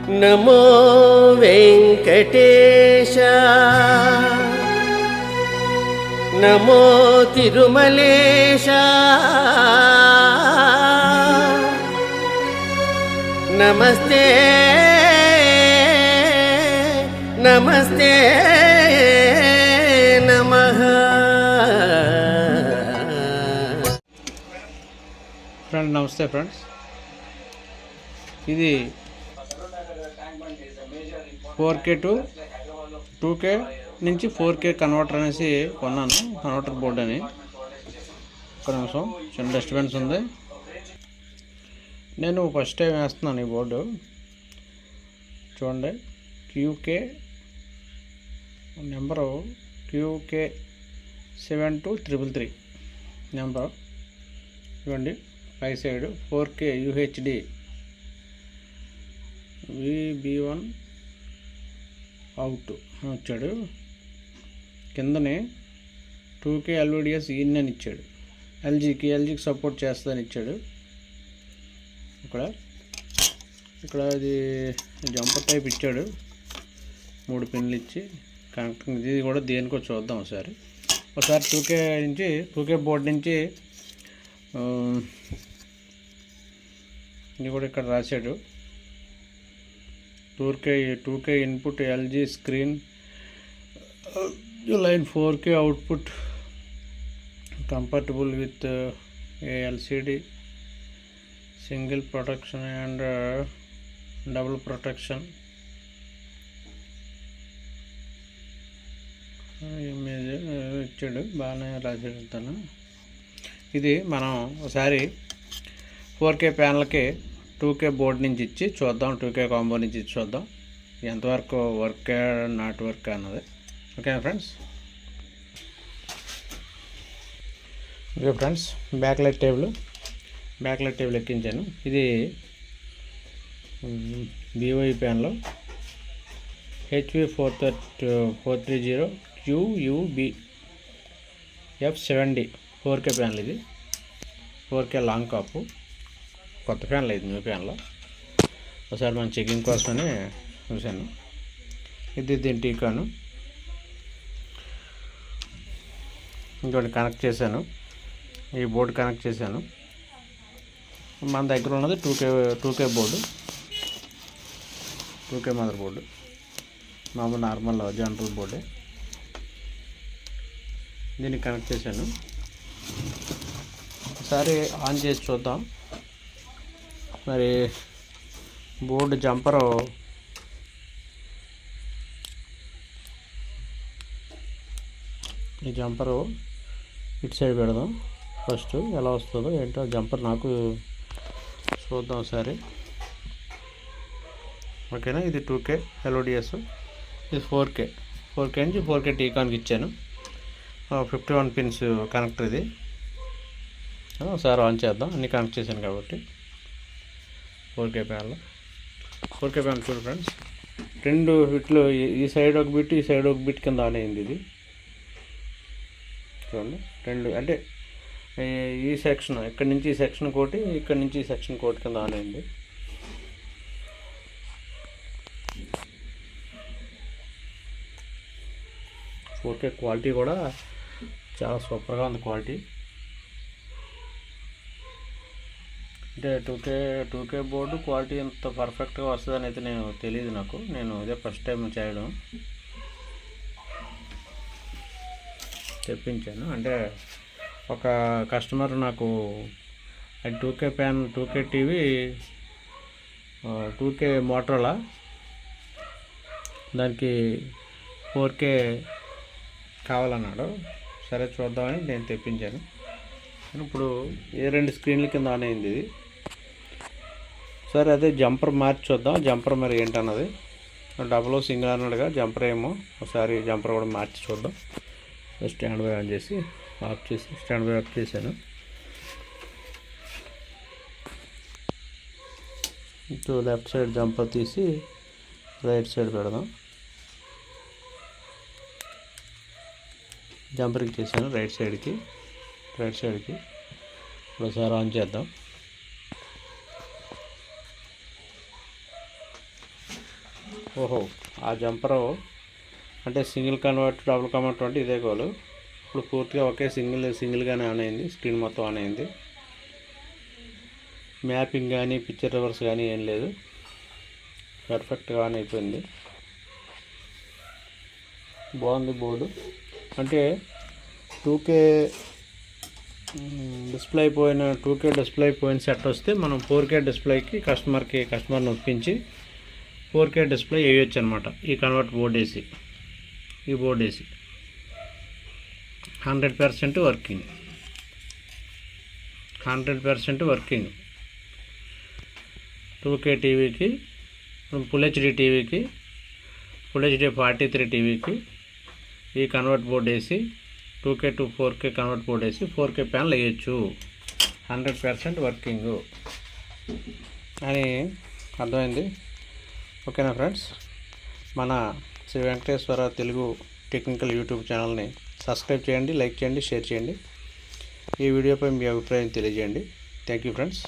నమో వెంకటేశ నమో తిరుమలేశ నమస్తే నమస్తే నమః. ఫ్రెండ్స్ నమస్తే ఫ్రెండ్స్, ఇది 4K to 2K నుంచి 4K కన్వర్టర్ అనేసి కొన్నాను. కన్వర్టర్ బోర్డు అని ఒక నిమిషం, చిన్న డిస్టర్బెన్స్ ఉంది. నేను ఫస్ట్ టైం వేస్తున్నాను ఈ బోర్డు. చూడండి, QK నెంబరు QK7233 నెంబర్. చూడండి పై side 4K UHD VB1 out వచ్చాడు. కిందనే 2K LVDS ఇన్ అని ఇచ్చాడు. ఎల్జీకి సపోర్ట్ చేస్తుందని ఇచ్చాడు. ఇక్కడ ఇది జంపర్ టైప్ ఇచ్చాడు. 3 పిన్లు ఇచ్చి కనెక్టింగ్. ఇది కూడా దేనికో చూద్దాం ఒకసారి. 2K బోర్డు నుంచి ఇది కూడా ఇక్కడ రాశాడు. 2K input LG screen line 4K output compatible with LCD single protection and double protection. Image ఇచ్చాడు, బాగానే రాసేస్తాను. ఇది మనం ఒకసారి 4K ప్యానల్కి 2K బోర్డు నుంచి ఇచ్చి చూద్దాం. 2K కాంబో నుంచి ఇచ్చి చూద్దాం ఎంతవరకు వర్క్ నాట్ వర్క్ అన్నది. ఓకేనా friends? Okay friends, back light table ఎక్కించాను. ఇది BOE ప్యాన్లో HV430 QUB F7D 4K ప్యాన్లు. ఇది 4K లాంగ్ కాపు, కొత్త ఫ్యాన్లు. ఇది న్యూ ఫ్యాన్లో. ఒకసారి మనం చెకింగ్ కోసమని చూశాను. ఇది దీని టీకాను ఇంకోటి కనెక్ట్ చేశాను. ఈ బోర్డు కనెక్ట్ చేశాను. మన దగ్గర ఉన్నది 2K board, 2K mother board, మామూలు నార్మల్ జనరల్ బోర్డే. దీన్ని కనెక్ట్ చేశాను. ఒకసారి ఆన్ చేసి చూద్దాం. మరి బోర్డు జంపరు ఈ జంపరు ఇటు సైడ్ పెడదాం. ఫస్ట్ ఎలా వస్తుందో ఏంటో జంపర్ నాకు చూద్దాం ఒకసారి. ఓకేనా? ఇది 2K LODS, ఇది 4K నుంచి 4K టీకాన్కి ఇచ్చాను. 51 పిన్స్ కనెక్టర్. ఇది ఒకసారి ఆన్ చేద్దాం. అన్నీ కనెక్ట్ చేశాను కాబట్టి 4K ప్యానల్ చూడు ఫ్రెండ్స్. 2 బిట్లు, ఈ సైడ్ ఒక బిట్, ఈ సైడ్ ఒక బిట్ కింద ఆన్ అయింది. ఇది చూడండి, 2 అంటే ఈ సెక్షన్, ఇక్కడ నుంచి ఈ సెక్షన్ కోటి, ఇక్కడ నుంచి ఈ సెక్షన్ కోటి కింద ఆన్ అయింది. ఓకే, క్వాలిటీ కూడా చాలా సూపర్గా ఉంది. క్వాలిటీ అంటే 2K బోర్డు క్వాలిటీ ఎంత పర్ఫెక్ట్గా వస్తుందని అయితే తెలియదు నాకు. నేను ఇదే ఫస్ట్ టైం చేయడం, తెప్పించాను. అంటే ఒక కస్టమర్ నాకు 2K pan, 2K TV, 2K Motorola, దానికి 4K కావాలన్నాడు. సరే చూద్దామని నేను తెప్పించాను. ఇప్పుడు ఏ 2 స్క్రీన్ల కింద ఆన్ అయింది ఇది. సరే అదే జంపర్ మార్చి చూద్దాం. జంపర్ మరి ఏంటన్నది. డబుల్ సింగిల్ అన్నాడుగా, జంపర్ ఏమో ఒకసారి జంపర్ కూడా మార్చి చూద్దాం. స్టాండ్ బై ఆన్ చేసి ఆఫ్ చేసి స్టాండ్ బై ఆఫ్ చేశాను. ఇప్పుడు లెఫ్ట్ సైడ్ జంపర్ తీసి రైట్ సైడ్ పెడదాం. జంపర్కి చేశాను రైట్ సైడ్కి. ఒకసారి ఆన్ చేద్దాం. ఓహో, ఆ జంపరు అంటే సింగిల్ కన్వర్ట్ డబుల్ కన్వర్ట్ అంటే ఇదే గోలు. ఇప్పుడు పూర్తిగా ఒకే సింగిల్గానే ఆన్ అయింది, స్క్రీన్ మొత్తం ఆన్ అయింది. మ్యాపింగ్ కానీ పిక్చర్ రివర్స్ కానీ ఏం లేదు, పర్ఫెక్ట్గా ఆన్ అయిపోయింది. బాగుంది బోర్డు. అంటే 2K డిస్ప్లే అయిపోయిన సెట్ వస్తే మనం 4K డిస్ప్లేకి కస్టమర్ని ఒప్పించి 4K డిస్ప్లే వేయొచ్చు అనమాట. ఈ కన్వర్ట్ బోర్డ్ వేసి, ఈ బోర్డ్ వేసి 100% వర్కింగ్. 2K టీవీకి, ఫుల్ హెచ్డి టీవీకి, ఫుల్ హెచ్డి 43 టీవీకి ఈ కన్వర్ట్ బోర్డ్ వేసి 2K to 4K convert board వేసి 4K ప్యానల్ వేయచ్చు. 100% వర్కింగ్ అని అర్థమైంది. ఓకేనా ఫ్రెండ్స్, మన శ్రీ వెంకటేశ్వర తెలుగు టెక్నికల్ యూట్యూబ్ ఛానల్ని సబ్స్క్రైబ్ చేయండి, లైక్ చేయండి, షేర్ చేయండి. ఈ వీడియోపై మీ అభిప్రాయం తెలియజేయండి. Thank you friends.